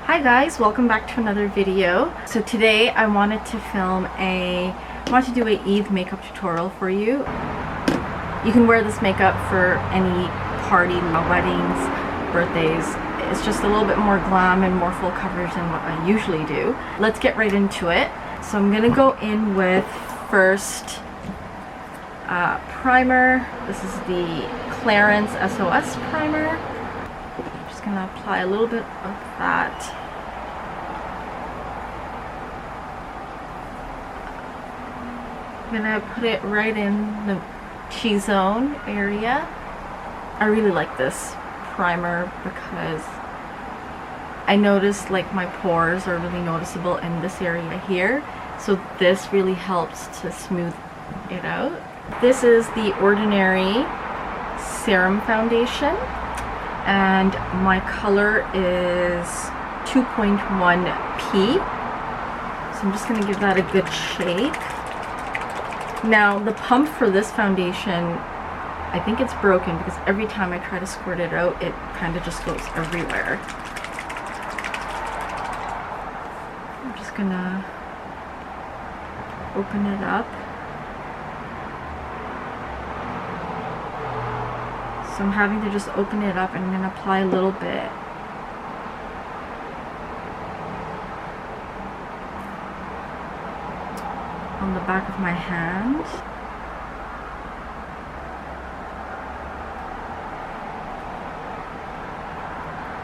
Hi guys, welcome back to another video. So today I wanted to do a Eid makeup tutorial for you. You can wear this makeup for any party, weddings, birthdays. It's just a little bit more glam and more full coverage than what I usually do. Let's get right into it. So I'm gonna go in with first primer. This is the Clarins SOS primer. I'm just gonna apply a little bit of that. I'm gonna put it right in the T-zone area. I really like this primer because I noticed like my pores are really noticeable in this area here, so this really helps to smooth it out. This is the Ordinary Serum Foundation and my color is 2.1P, so I'm just gonna give that a good shake. Now the pump for this foundation, I think it's broken because every time I try to squirt it out, it kind of just goes everywhere. I'm just gonna open it up. So I'm having to just open it up and I'm gonna apply a little bit. On the back of my hand.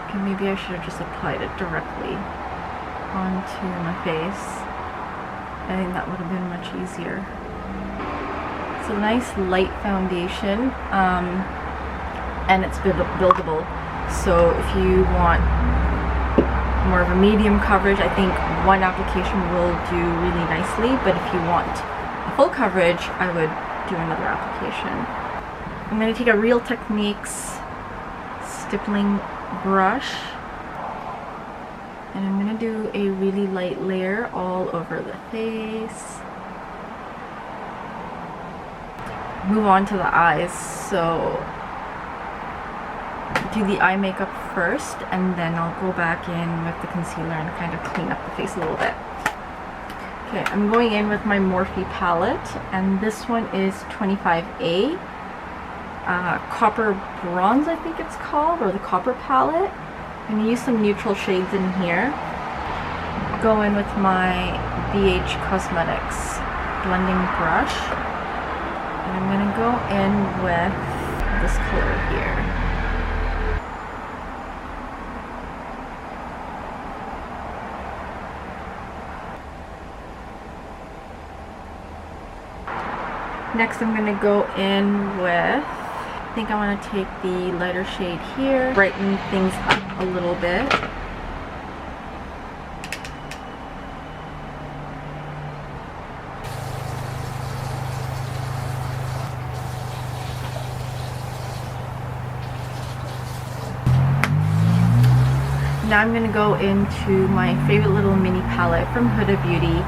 Okay, maybe I should have just applied it directly onto my face. I think that would have been much easier. It's a nice light foundation, and it's buildable. So if you want more of a medium coverage, I think one application will do really nicely, but if you want a full coverage, I would do another application. I'm going to take a Real Techniques stippling brush and I'm going to do a really light layer all over the face. Move on to the eyes. So do the eye makeup first and then I'll go back in with the concealer and kind of clean up the face a little bit. Okay, I'm going in with my Morphe palette and this one is 25A Copper Bronze, I think it's called, or the Copper palette. I'm going to use some neutral shades in here. Go in with my BH Cosmetics blending brush and I'm going to go in with this color here. Next I'm going to go in with, I think I want to take the lighter shade here, brighten things up a little bit. Now I'm going to go into my favorite little mini palette from Huda Beauty.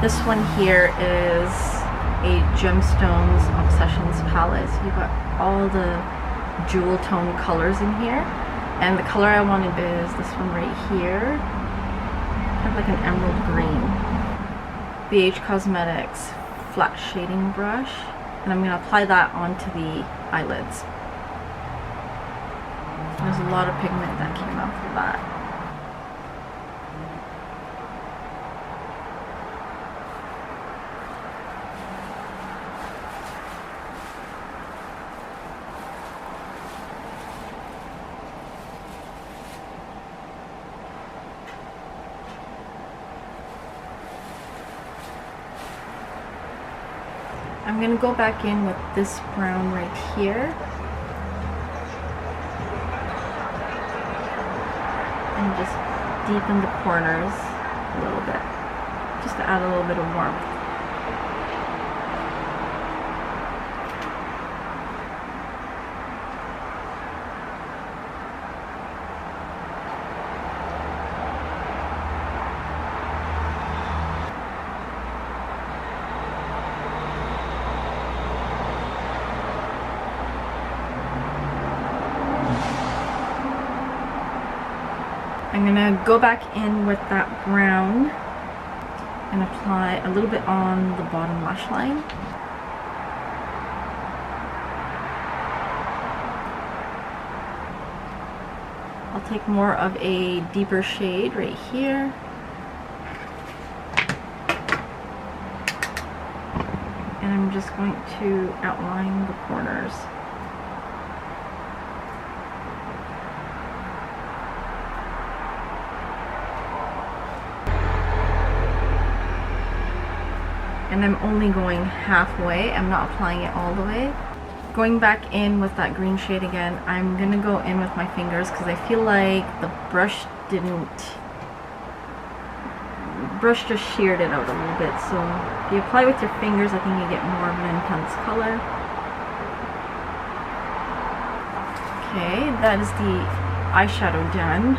This one here is a Gemstones Obsessions palette. So you've got all the jewel tone colors in here, and the color I wanted is this one right here, kind of like an emerald green. BH Cosmetics flat shading brush, and I'm going to apply that onto the eyelids. There's a lot of pigment that came out of that. I'm going to go back in with this brown right here and just deepen the corners a little bit, just to add a little bit of warmth. I'm gonna go back in with that brown and apply a little bit on the bottom lash line. I'll take more of a deeper shade right here. And I'm just going to outline the corners. And I'm only going halfway. I'm not applying it all the way. Going back in with that green shade again, I'm gonna go in with my fingers because I feel like the brush just sheared it out a little bit. So if you apply with your fingers, I think you get more of an intense color. Okay, that is the eyeshadow done.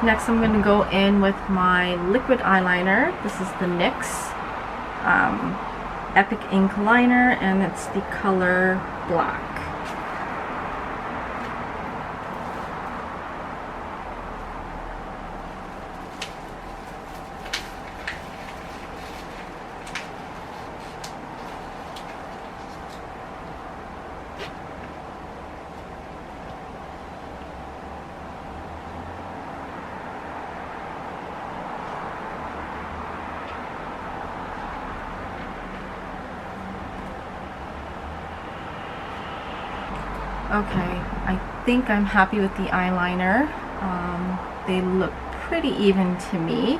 Next, I'm going to go in with my liquid eyeliner. This is the NYX Epic Ink Liner, and it's the color Black. Okay, I think I'm happy with the eyeliner. They look pretty even to me.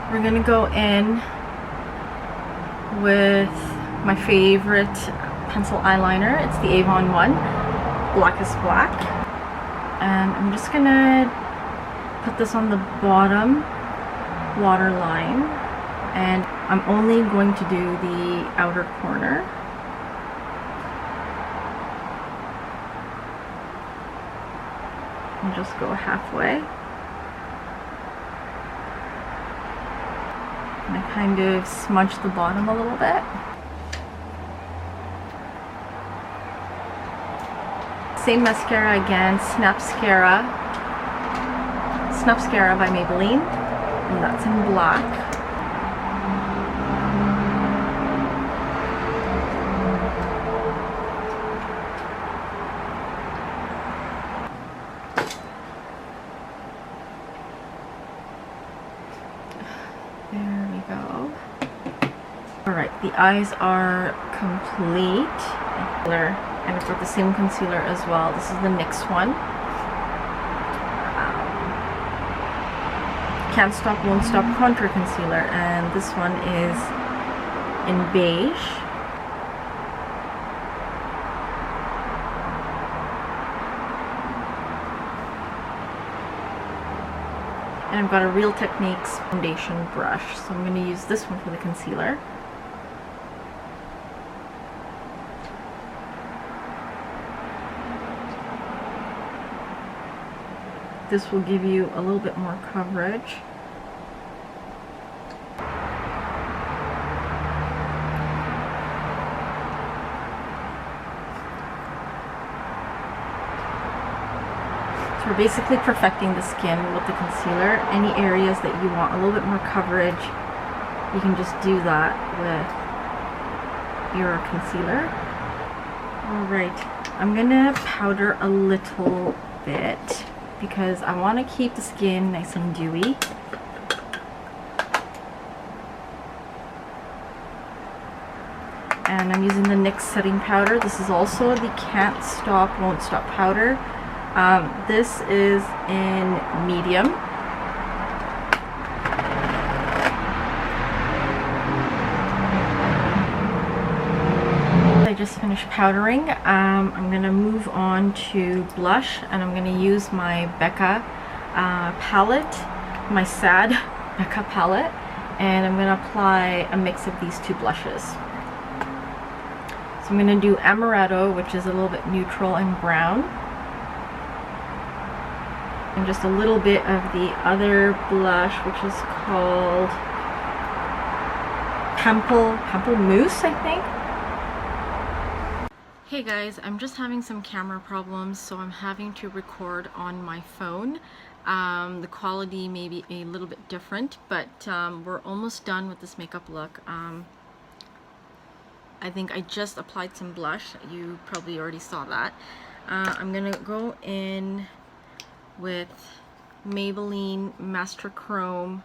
We're gonna go in with my favorite pencil eyeliner. It's the Avon one, Blackest Black. And I'm just gonna put this on the bottom waterline. And I'm only going to do the outer corner. And just go halfway. And I kind of smudge the bottom a little bit. Same mascara again, Snapscara by Maybelline, and that's in black. There we go. Alright, the eyes are complete. And I've got the same concealer as well. This is the NYX one. Can't Stop, Won't Stop Contour Concealer. And this one is in beige. And I've got a Real Techniques foundation brush, so I'm going to use this one for the concealer. This will give you a little bit more coverage. So we're basically perfecting the skin with the concealer. Any areas that you want a little bit more coverage, you can just do that with your concealer. Alright, I'm gonna powder a little bit because I want to keep the skin nice and dewy. And I'm using the NYX setting powder. This is also the Can't Stop, Won't Stop powder. This is in medium. I just finished powdering. I'm going to move on to blush, and I'm going to use my Becca palette, my Sad Becca palette, and I'm going to apply a mix of these two blushes. So I'm going to do Amaretto, which is a little bit neutral and brown, and just a little bit of the other blush, which is called Pamplemousse, I think. Hey guys, I'm just having some camera problems, so I'm having to record on my phone. The quality may be a little bit different, but we're almost done with this makeup look. I think I just applied some blush. You probably already saw that. I'm gonna go in with Maybelline Master Chrome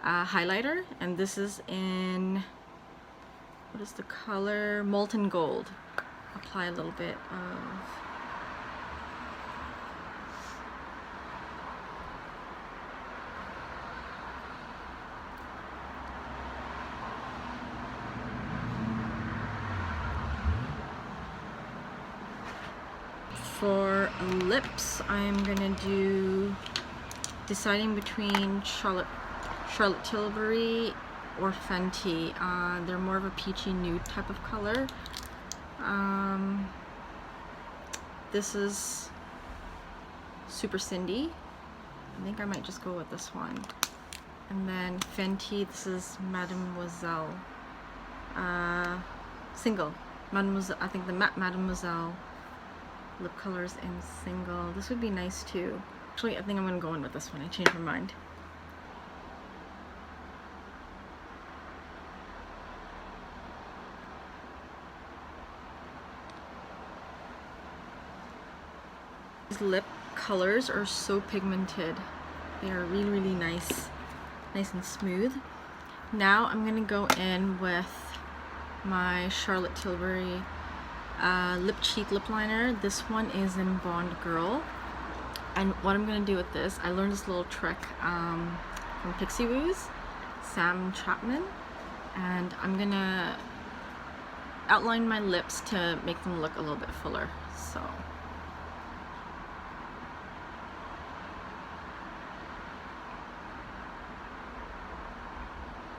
highlighter, and this is in, what is the color? Molten Gold. Apply a little bit of for lips. I'm gonna do deciding between Charlotte Tilbury or Fenty. They're more of a peachy nude type of color. This is Super Cindy. I think I might just go with this one. And then Fenty, this is Mademoiselle. Single. Mademoiselle, I think the matte Mademoiselle lip colors in single. This would be nice too. Actually, I think I'm gonna go in with this one. I changed my mind. These lip colors are so pigmented. They are really, really nice and smooth. Now I'm gonna go in with my Charlotte Tilbury lip cheek lip liner. This one is in Bond Girl. And what I'm gonna do with this, I learned this little trick from Pixie Woo's, Sam Chapman, and I'm gonna outline my lips to make them look a little bit fuller. So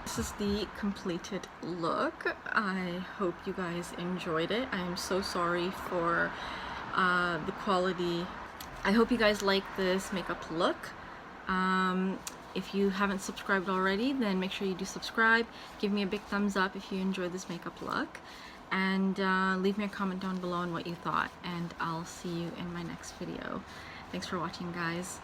this is the completed look. I hope you guys enjoyed it. I am so sorry for the quality. I hope you guys like this makeup look. If you haven't subscribed already, then make sure you do subscribe. Give me a big thumbs up if you enjoyed this makeup look. And leave me a comment down below on what you thought. And I'll see you in my next video. Thanks for watching, guys.